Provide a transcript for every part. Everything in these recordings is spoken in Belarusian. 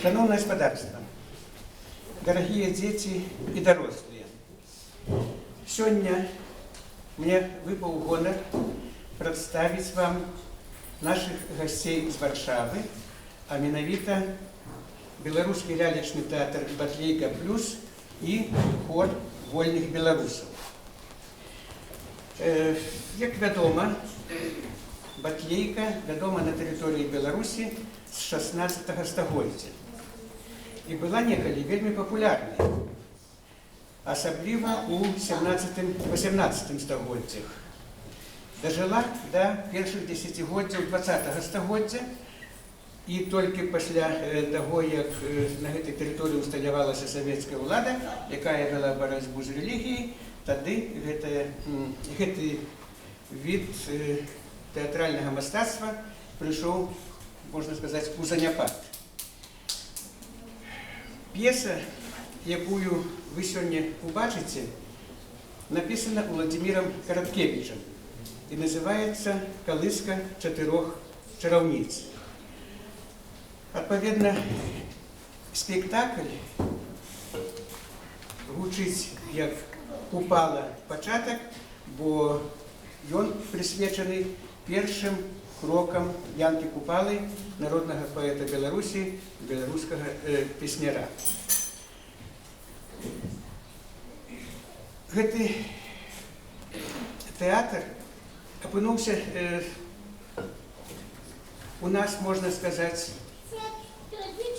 Шановное господарство, дорогие дети и дорослые, сегодня мне выпал гонор представить вам наших гостей из Варшавы, а менавіта белорусский лялечный театр «Батлейка плюс» и хор вольных белорусов. Як вядома, Батлейка вядома на тэрыторыі Беларусі з 16 стагоддзя і была некалі вельмі папулярнай, асабліва ў 17-18 стагоддзях. Дажыла да першых дзесяцігоддзяў 20 стагоддзя, і толькі пасля таго, як на гэтай тэрыторыі усталявалася савецкая ўлада, якая вела барацьбу з рэлігіяй, тады гэты від тэатральнага мастацтва прыйшоў, можна сказаць, у заняпад. П'еса, якую вы сёння убачыце, напісана Владимиром Караткевичем і называецца «Калыска чатырох чараўніц». Адпаведна, спектакль гучыць як «Упала пачатак», бо ён прысвечаны першым крокам Янкі Купалы, народнага паэта Беларусі, беларускага песняра. Гэты тэатр апынуўся у нас, можна сказаць,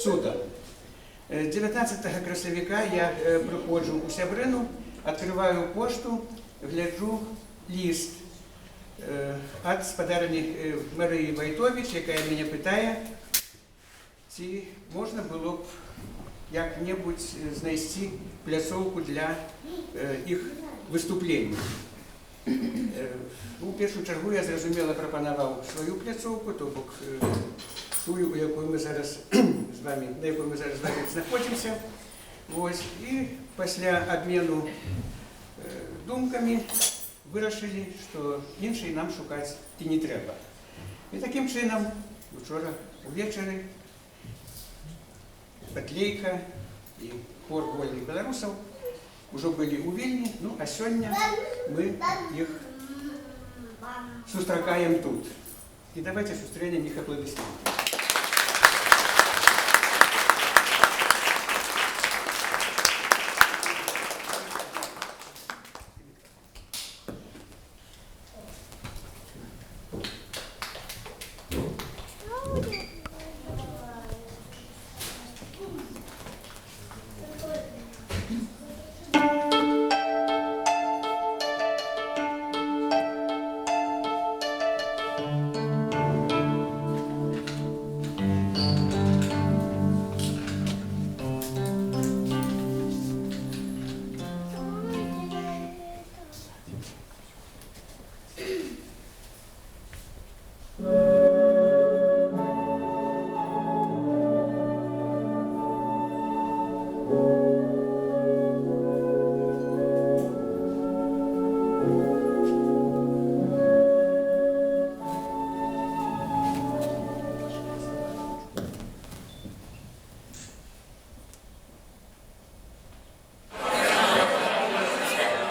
цудам. 19 красавіка я прыходжу ў сябрыну, открываю пошту, гляджу ліст ад спадарні Марыі Вайтовіч, якая мяне пытае, ці можна было б як-небудзь знайсці пляцоўку для іх выступленняў. У першую чаргу я зразумела прапанаваў сваю пляцоўку, то бок тую, на якой мы зараз з вами знаходзімся. І пасля абмену думкамі вырашылі, што іншай нам шукаць і не трэба. І такім чынам, учора увечары Батлейка і хор вольных беларусаў ужо былі ў Вільні, а сёння мы іх сустракаем тут. І давайте сустрэнем іх апладысментамі.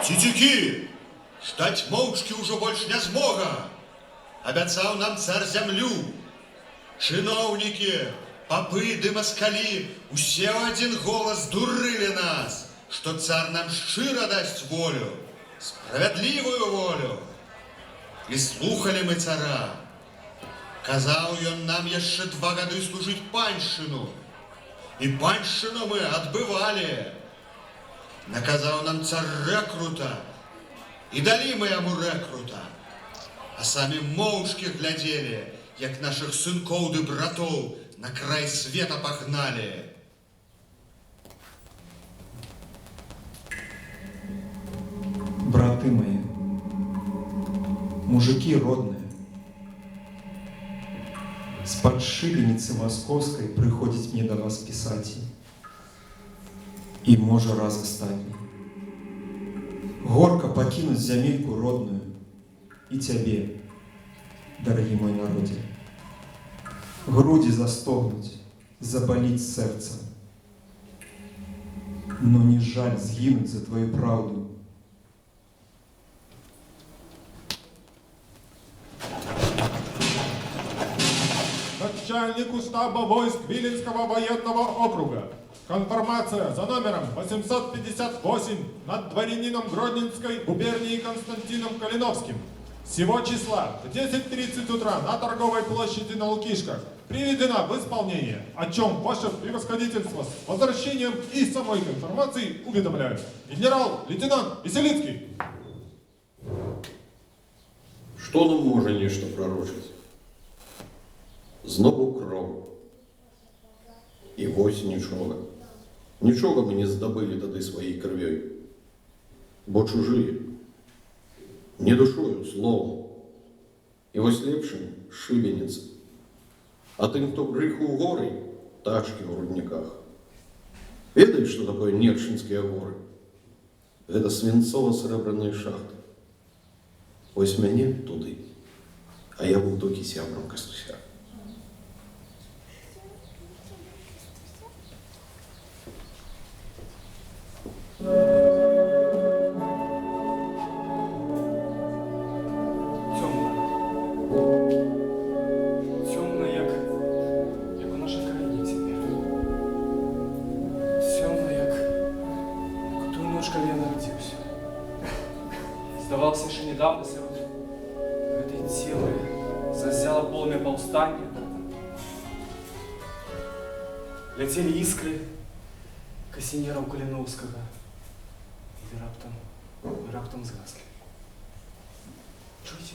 Дзецюкі, ждать моўчкі ўжо больш не змога. Абяцаў нам цар зямлю. Чыноўнікі, папы ды маскалі усе ў адзін голас дурылі нас, што цар нам шчыра дасць волю, справядлівую волю. І слухалі мы цара. Казаў ён нам яшчэ 2 гады служыць паншчыну. І паншчыну мы адбывалі. Наказаў нам цар рэкрута, і далі мы яму рэкрута. А самі моўчкі глядзелі, як нашых сынкоў ды братоў на край света пагналі. Браты мои, мужики родные, с-под шибеницы московской приходит мне до вас писать. И може раз останній. Горько покинуть земельку родную и тебе, дорогий мой народе. Груди застогнуть, заболеть сердцем. Но не жаль сгинуть за твою правду. Начальнику штаба войск Виленского военного округа. Конформация за номером 858 над дворянином Гродненской губернии Константином Калиновским. Сего числа в 10:30 утра на торговой площади на Лукишках приведена в исполнение, о чем ваше превосходительство с возвращением и самой конформации уведомляю. Генерал-лейтенант Веселицкий. Що нам може ніщо пророчить? Знову кров. І ось нічого. Нічого ми не здобили тоді своєю кров'ю. Бо чужі. Не душою, словом. І ось лепшим шибениця. А тим, хто гріху в гори, тачки в рудниках. Ведаешь, что такое Нерчинские горы? Это свинцово-серебряные шахты. Ось мяне туды, а я был толькі сябрам Кастуся. Темно, як у нашій країні тепер. Темно, як у ту ніч, коли я народився. Здавалося, що недавно серед этой темы зазяло полное повстание. Летели искры кассинеров Калиновского. И раптом згасли. Чуете?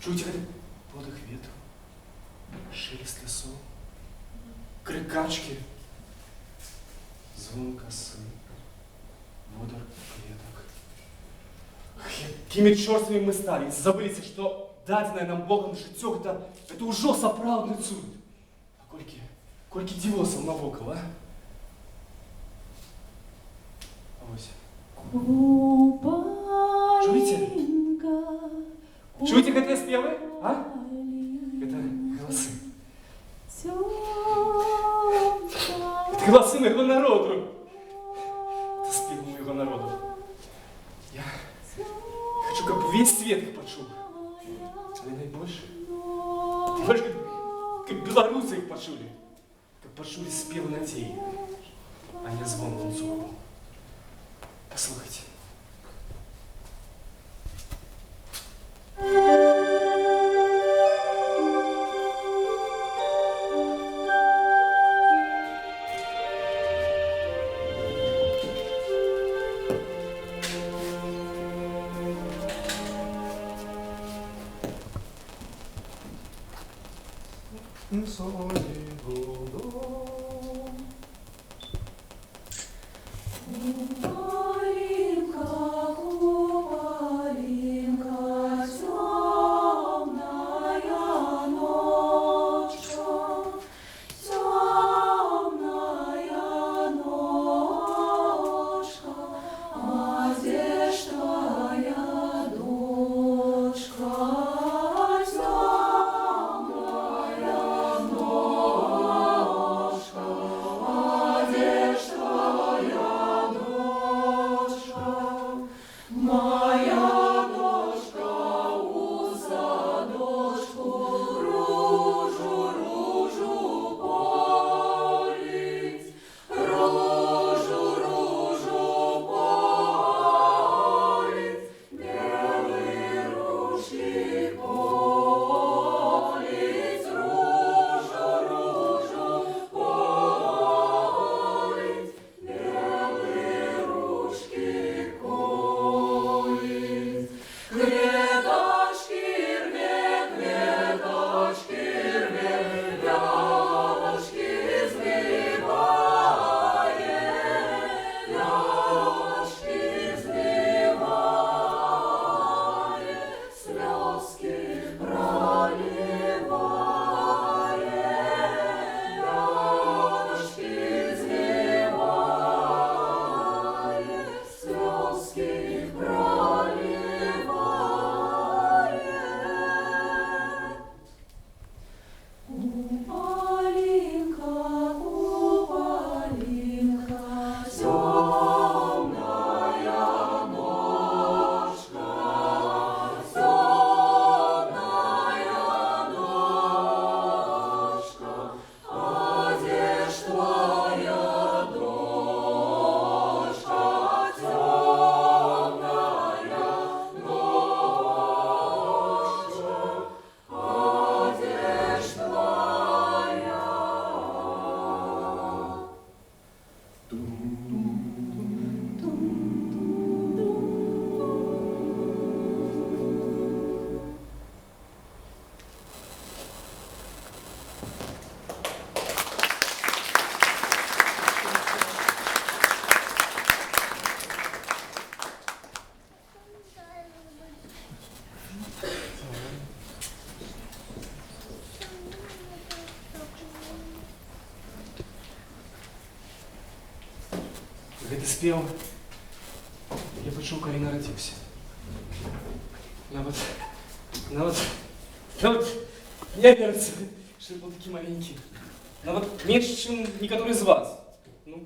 Чуете этот подых ветру, шелест лесов, крик качки, звон косы, водор клеток. Какими черствыми мы стали, забылись, что даденное нам Богом житье это уже сапраўдны цуд. А кольки дивосов навокал, а? Ось. Чуете? Чуете, как я спеваю? А? Это голосы. Это голосы моего народу. Это спев моего народа. Я хочу, как весь свет их почул. Але найбольше, как белорусы их почули. Как почули спев надеи, а не звон ланцугу. Послухайте. Гэта спеў, я пачуў, калі нарадзіўся. Нават не верыцца, што я быў такі маленькі. Нават менш, чым некаторы з вас. Ну,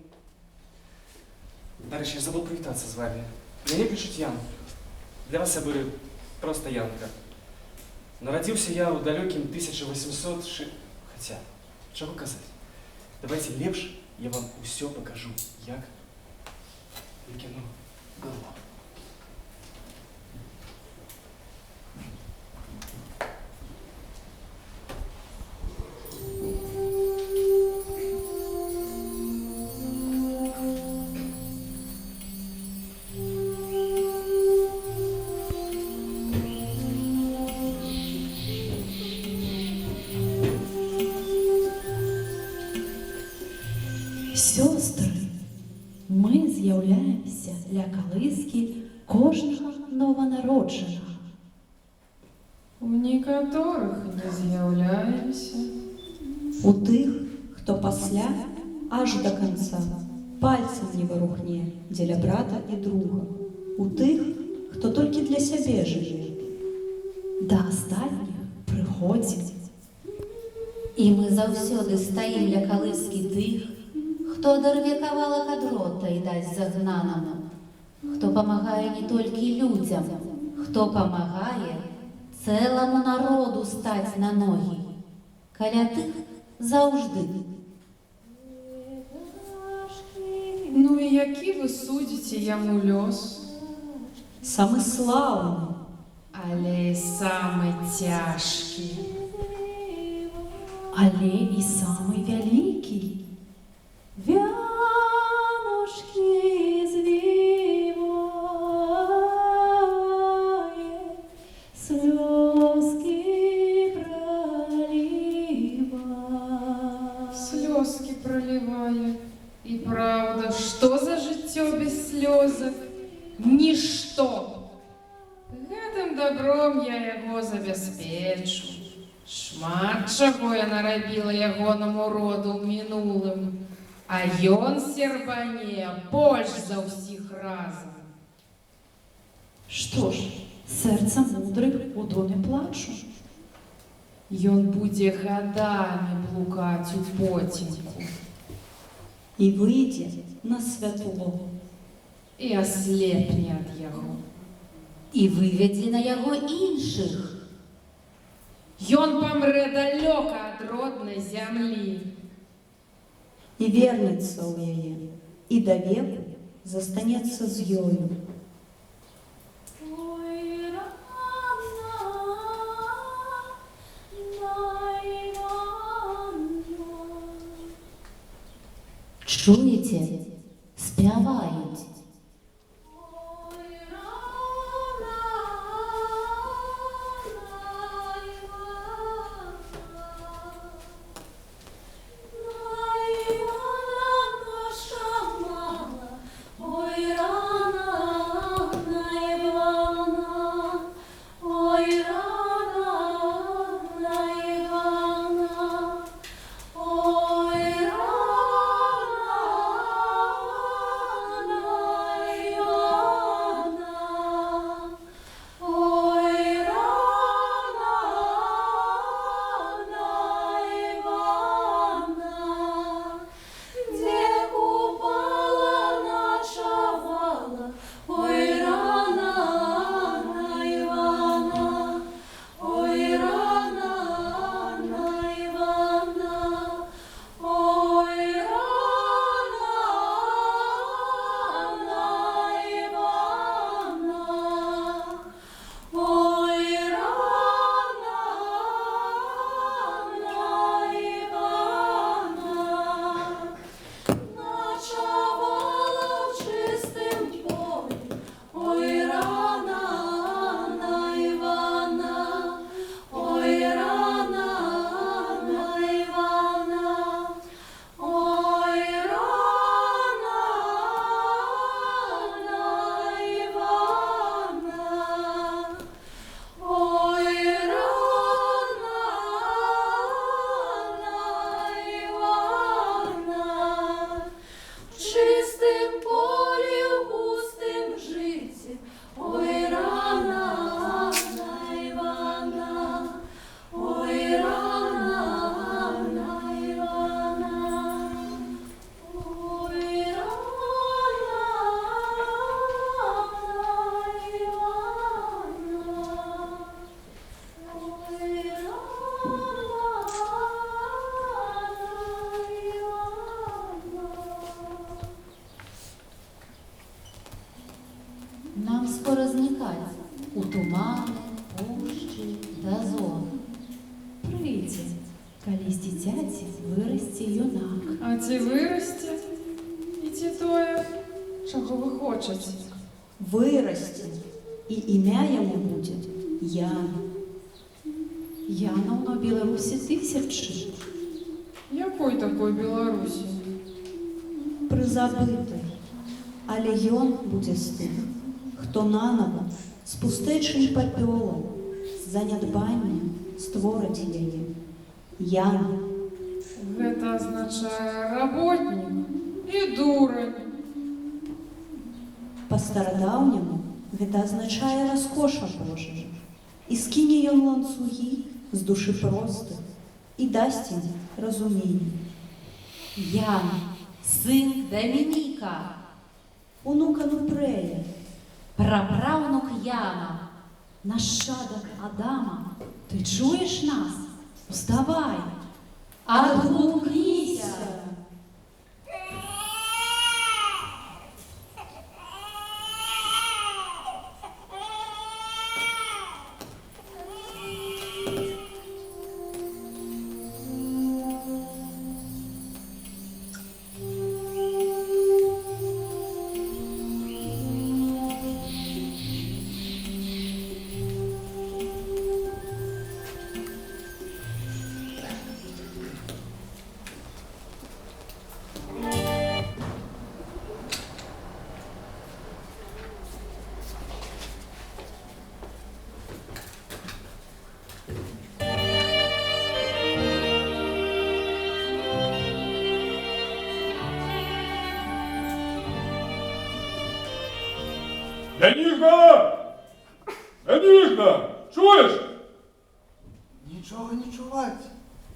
дарэчы, я забыл прывітацца з вами. Мяне клічуць Янка. Для вас я буду проста Янка. Нарадзіўся я ў далёкім 1800... Хаця, чаго казаць? Давайте лепш я вам усё пакажу, як кіно было. Сёстры, мы з'яўляемся ля калыскі кожнага нованароджанага. У некаторых не з'яўляемся. У тых, хто пасля аж да канца пальцам не вырухне дзеля брата і друга. У тых, хто толькі для сябе жыве. Да астатніх прыходзіць. І мы заўсёды стаім ля калыскі тых, хто дарвекавала кадрота і даць загнанаму, хто памагае не толькі людзям, хто памагае цэламу народу стаць на ногі. Каля тых заўжды. Ну і які вы судзіце яму лёс? Самы слаўны, Але і самы цяжкі. але і самы вялікі. Вянушкі звівае, слёзкі пралівае. Слёзкі проліває. І правда, што за жыццё без слёзак? Нішто. Гэтым добром я яго забяспечу. Шмат чаго я нарабіла ягонаму роду ў мінулым. А ён сербане больш за ўсіх разам. Што ж, сэрца мудрых у доме плачу. Ён будзе гадамі блукаць у поцемку І выйдзе на святло. і аслепне ад яго. І выведзе на яго іншых. Ён памрэ далёка ад роднай зямлі. І вернецца ў яе, і да веку застанецца з ёю. Чуеце? Спяваюць. Ой, рана, скоро зникать у туманы, пушчы, дозор. Прыйдзе, калі з дзіцяці вырасце юнак. А ці вырасце? І ці тое, чаго вы хочаце? Вырасце, і імя яму будзе Ян. Янаў на Беларусі тысячы. Якой такой Беларусі? Прызабыты, але ён будзе з тых, хто нанава з пустэчым папёлам, з занядбаннем створыць яе. Ян. Гэта азначае работнік і дурань. Па-старадаўняму гэта азначае раскоша Божая. І скіне ён ланцугі з душы простых і дасць ім разуменне. Ян, сын Дамініка, Унука Нупрэя, прапраўнук Яна, нашчадак Адама. Ты чуеш нас? Уставай! Адгукніся! Даніжна! Даніжна! Чуєш? Нічого не чувати.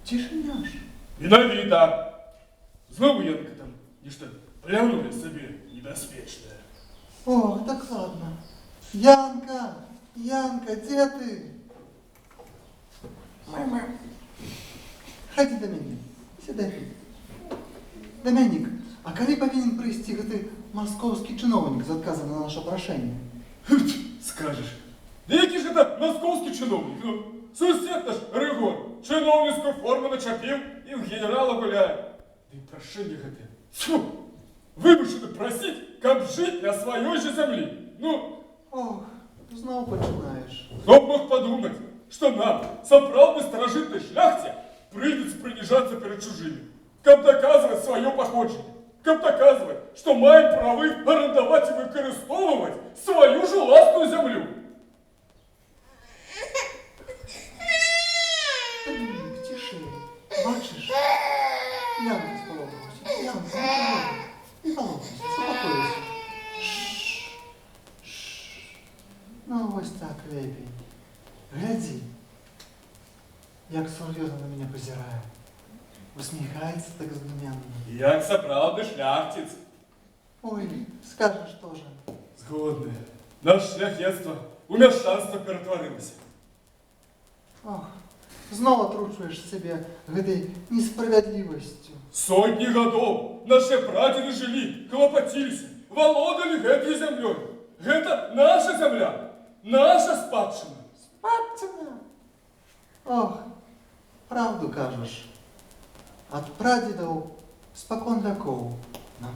Тишиня ж. Виновита. Знову Янка там нечто глянули собі недоспечне. Ох, так ладно. Янка, Янка, где ты? Мама. Ходи до меня. Сідай. Домяник, а коли повинен прийти гэты московский чиновник з отказом на наше прошение? Скажеш. Да який же это московский чиновник? Ну, сусед наш Ригор чиновницьку форму начепив і в генерала гуляє. Да і прошення гэты. Тьфу! Вимушено просить, каб жить на своей же землі. Ну, Ох, знову починаєш. кто б мог подумать, что нам, сапраўдной старожитной шляхте, придется принижаться перед чужими, каб доказывать свое походжение, каб доказывать, что маем правы арендовать и выкористовывать свою же ласную землю. Домяник, тише. Бачиш? Янка сполохалася. Янка, не полохайся, заспокойся. Ну, ось так, лепей. Гляди, як серйозно на мене позирає. Усміхається так знаменно. Як сапраўдны шляхтец. Ой, скажеш тоже. Згодны. Наше шляхетство у мяшчанства ператварылася. Ох, знову отручуєш себе гэтай несправедливостью. Сотни годов наши прадеды жили, клопотились, володали гэтай землей. Гэта наша земля, наша спадщина. Спадщина? Ох, правду кажеш. От прадедов спокон веков нам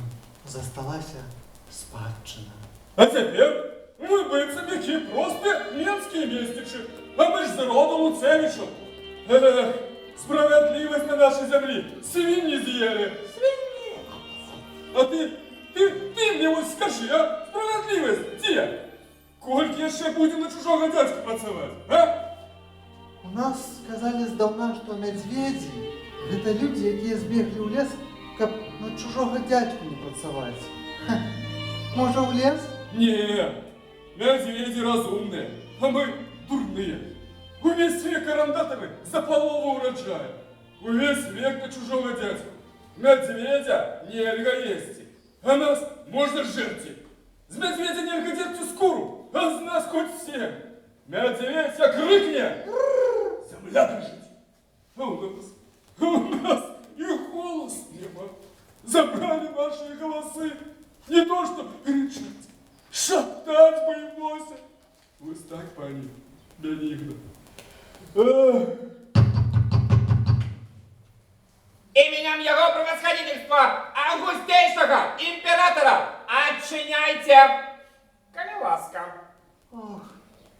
засталася спадщина. А теперь мы быццам які просто менские местичи, а мы ж з роду Луцевичів. Эх, справедливость на нашей земле свиньи съели. Свиньи? А ты мне вот скажи, а? Справедливость где? Кольки ще будем на чужого дядька працевать, а? У нас сказали здавна, что медведи – это люди, якія збеглі ў лес, каб на чужого дядьку не працаваць. Ха, може ў лес? Не, медведи разумные, а мы дурные. Увесь век арендаторы за полову урожая. Увесь век на чужого дядьку. Медведя нельга есть, а нас можно жерти. С медведя нельга дерти скуру, а с нас хоть всем. Медведь як рыкне, земля дрожит. А у нас и голос нема. Забрали наши голосы. Не то что кричать, Шаптать боимся. Ось так, пані, Бенігно. Именем его превосходительства, августейшего императора, отчиняйте! Коли ласка. Ох,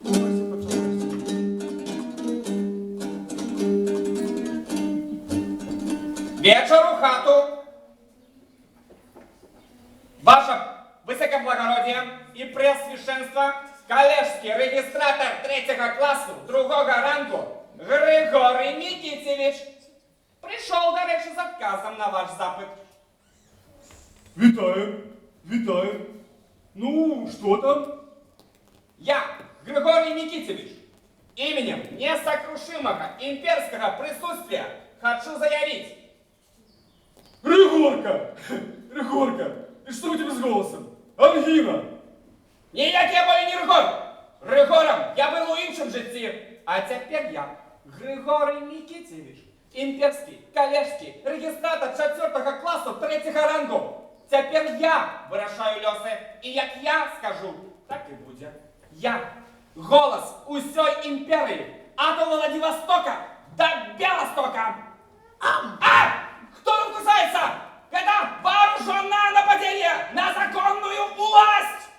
ось і почалося. Вечер у хату. Ваше высокоблагородие и преосвященство, коллежский регистратор 3-го класса, 2-го рангу, Григорий Никитьевич, пришел, до речі, з отказом на ваш запит. Вітаю, вітаю. Ну, что там? Я, Григорий Никитьевич, именем несокрушимого имперского присутствия хочу заявить. Григорка! Григорка! И что у тебя с голосом? Ангина! Ніяк я более не Григор! Григором я был у іншому житті, а тепер я, Григорий Никитьевич, имперский, коллежский, регистратор 4-го класу 3-го рангу. Тепер я вирішаю льоси, і як я скажу, так і буде. Я, голос усей імперії, от Владивостока до Белостока. Кто тут кусается? Это вооруженное нападение на законную власть!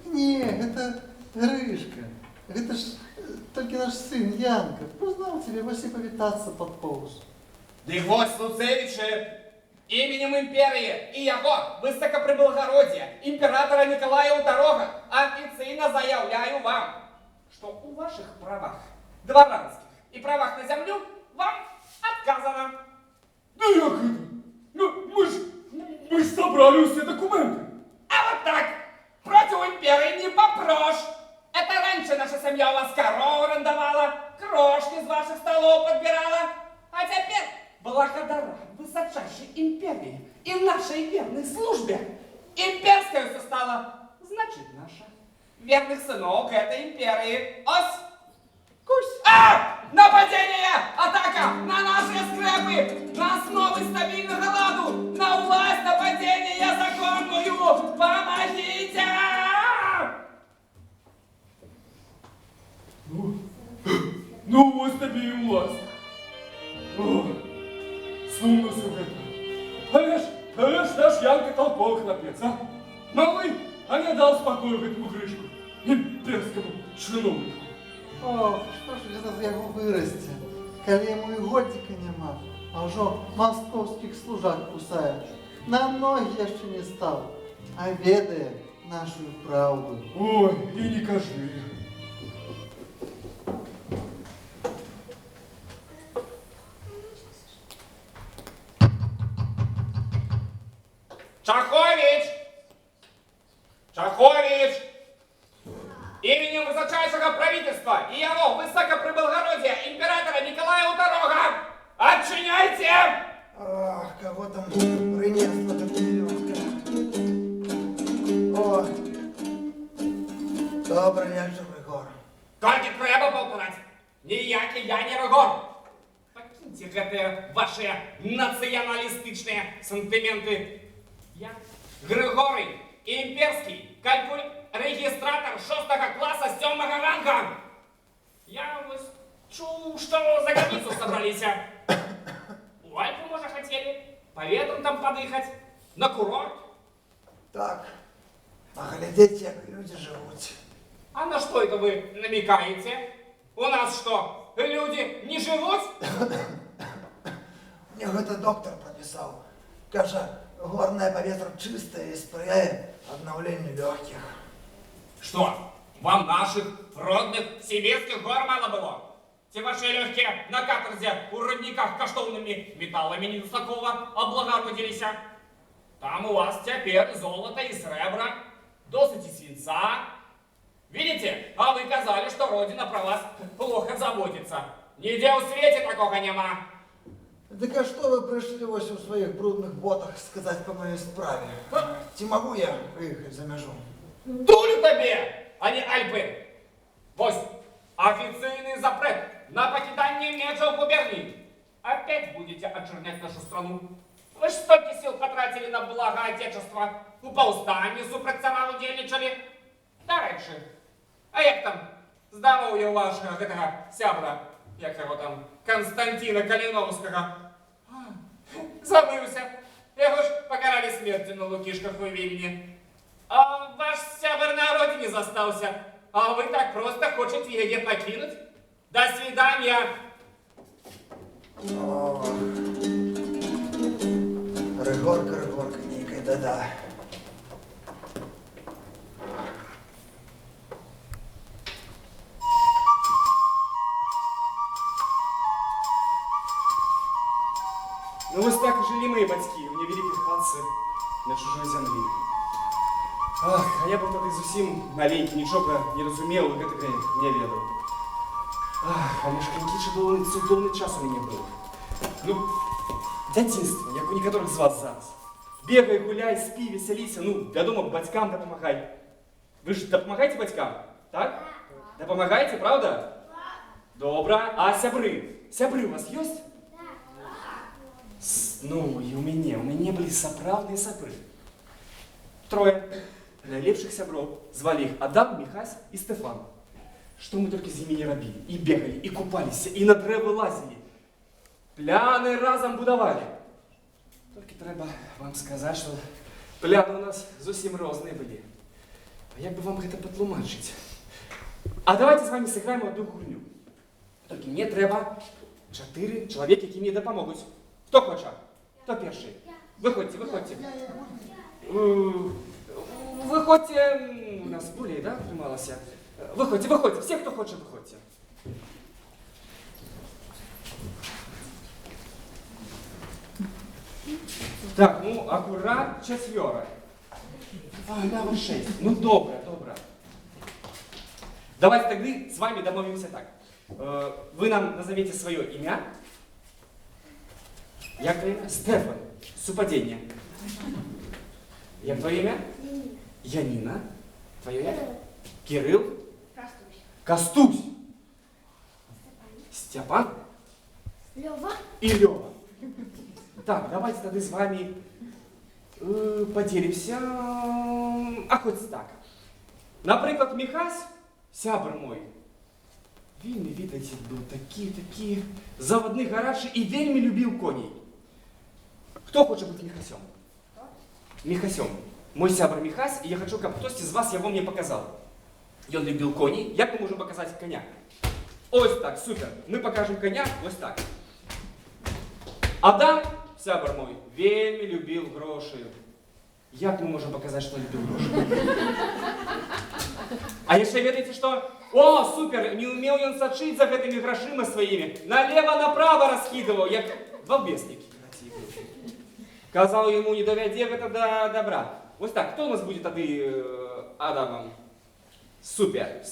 Не, это Гришка. Это ж только наш сын Янка. Узнал тебе, Васи повитаться подполз. Дивось, Луцевичи, именем империи и его высокопреблагородия императора Николая II официально заявляю вам, что у ваших правах дворянских и правах на землю вам отказано. Да як это? Ну, мы ж собрали все документы. А вот так, против империи не попрошь. Это раньше наша семья у вас коров арендовала, крошки с ваших столов подбирала. А теперь, благодаря высочайшей империи и нашей верной службе, имперская все стала, значит наша. Верных сынок этой империи. Ось! Кусь! Нападение! Атака на наши скрепы! На основы стабильного ладу! На власть нападения законную! Помогите! Ну, ось тобі і власть. О, сумно все это. Але ж наш Янка толковый хлопец, а? Малый, а не дал спокою этому Гришку, имперскому чиновнику. Ох, что ж это за его вырасти? Коли ему и годика нема, а уже московских служак кусает. На ноги еще не стал, а ведает нашу правду. Ой, и не кажи. Чахович! Чахович! Именем высочайшего правительства и его высокопреблагородия императора Николая II отчиняйте! Ах, кого там принесла эта пеленка. О, добрый вечер, Егор. Только треба повторять. Ніякий я не Рогор. Покиньте гэтые ваши националистичные сантименты. Я, Григорий, имперский регистратор 6-го класса 7-го ранга. Я вот чу, что за границу собрались. У Альпы, может, хотели? По ветрам там подыхать? На курорт? Так, поглядеть, как люди живут. А на что это вы намекаете? У нас что, люди не живут? Мне это доктор прописал. Каже, горное поветрие чистое и сприяет обновлению легких. Что, вам наших родных сибирских гор мало было? Те ваши легкие на каторзе у родниках каштовными металлами невысокого облагородились. Там у вас теперь золото и сребро, досыть и свинца. Видите, а вы казали, что Родина про вас плохо заботится. Нигде у свете такого нема. Так а что вы пришли вось у своих брудных ботах сказать по моей справе? Не могу я выехать за межу? Дулю тебе, а не Альпы. Вось, официальный запрет на покидание межа губерний. Опять будете очернять нашу страну. Вы ж столько сил потратили лазили на благо Отечества, у повстанні супроть цара удельничали. До речі, а як там здоров'я вашого гэтага сябра, як його там, Константина Калиновского? Забывся. Його ж покарали смертю на Лукишках у Вільні. А ваш сябр на родине застался, а вы так просто хотите ее покинуть? До свидания. Ригорка, нікай, да-да. Ну ось так і жили мої батьки, у невеликій хатці на чужой землі. Ах, а я був тоді зовсім маленький, нічого не розумів і гэтага не ведав. Ах, але ж який чудовний час у мене був. Ну, дитинство, як у некоторих з вас зараз. Бегай, гуляй, спи, веселися, ну, вдома батькам допомагай. Ви ж допомагаєте батькам, так? Допомагаєте, правда? Добре, а сябри? Сябри у вас є? Ну, и у меня были сапраўдныя сябры. Трое найлепших сябров. Звали их Адам, Михась и Стефан. Что мы только с ними не робили. И бегали, и купались, и на древо лазили. Пляны разом будовали. Только треба вам сказать, что пляны у нас зовсім розные были. А як бы вам это потлумачить? А давайте с вами сыграем одну гульню. Только мне треба 4 чоловіки, які мені допомогуть. Хто хоче? Хто перший? Виходьте. Виходьте, у нас более, да, приймалося? Виходьте, всі, хто хоче, виходьте. Так, ну, аккурат 4. Да, 6. Ну, добре. Давайте тогда с вами домовимся так. Вы нам назовете свое имя. Як твое имя? Стефан. Супадение. Як твое имя? Янина. Твое имя? Кирилл. Костусь. Степан. Лёва. И Лёва. Так, давайте тогда с вами поделимся. А хоть так. Наприклад, Михась, сябр мой, вельми, видите, был такие заводный, гарячий и вельми любил коней. Кто хочет быть Михасем? Михасем. Мой сябр Михась, и я хочу, как кто-то из вас его мне показал. И он любил коней. Як мы можем показать коня? Ось так, супер. Мы покажем коня, ось так. Адам, сябр мой, вельми любил гроши. Як мы можем показать, что он любил гроши? А еще ведаете, что? О, супер, не умел он сочить за гэтыми грошима своими. Налево-направо раскидывал, як балбесники. Казал ему, не доведи это до добра. Вот так, кто у нас будет тады Адамом? Супер.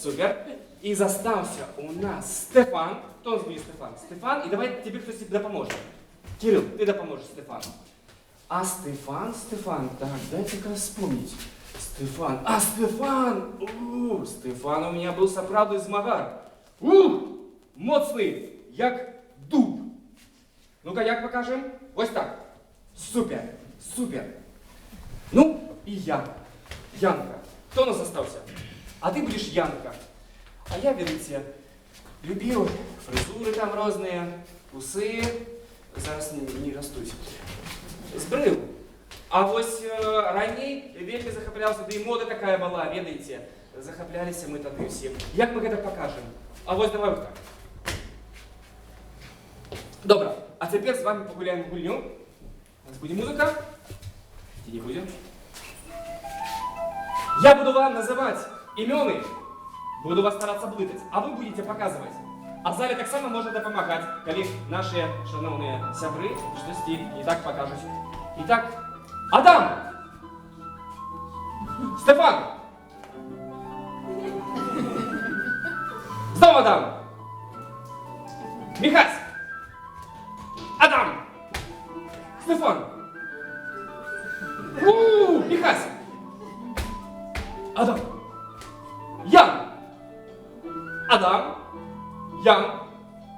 И застался у нас Стефан. Кто у нас будет Стефан? Стефан, и давай тебе кто-то да поможет. Кирилл, ты да поможешь Стефану. А Стефан, так, дайте-ка вспомнить. Стефан, Стефан у меня был сапраўдны змагар. Моцный, як дуб. Ну-ка, як покажем? Вот так. Супер. Ну, и я. Янка. Кто у нас остался? А ты будешь Янка. А я, видите, любил фризуры там разные, усы. Зараз не растуть. Збрив. А вось раней вельми захаплялся, да и мода такая была, ведаете. Захаплялись мы тады всем. Як мы это покажем? А вось давай вот так. Добро. А теперь с вами погуляем в гульню. У нас будет музыка. И не будет. Я буду вам называть имены, буду вас стараться блытать, а вы будете показывать. А в зале так само можно допомагать, коли наши шановные сябры что не так покажут. Итак, Адам! Стефан! Снова Адам! Михась! Адам! Стефан! Михась! Адам! Ян! Адам! Ян!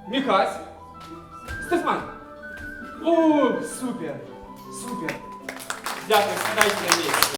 Михась! Стефан! Супер! Дякую, сідайте на місце.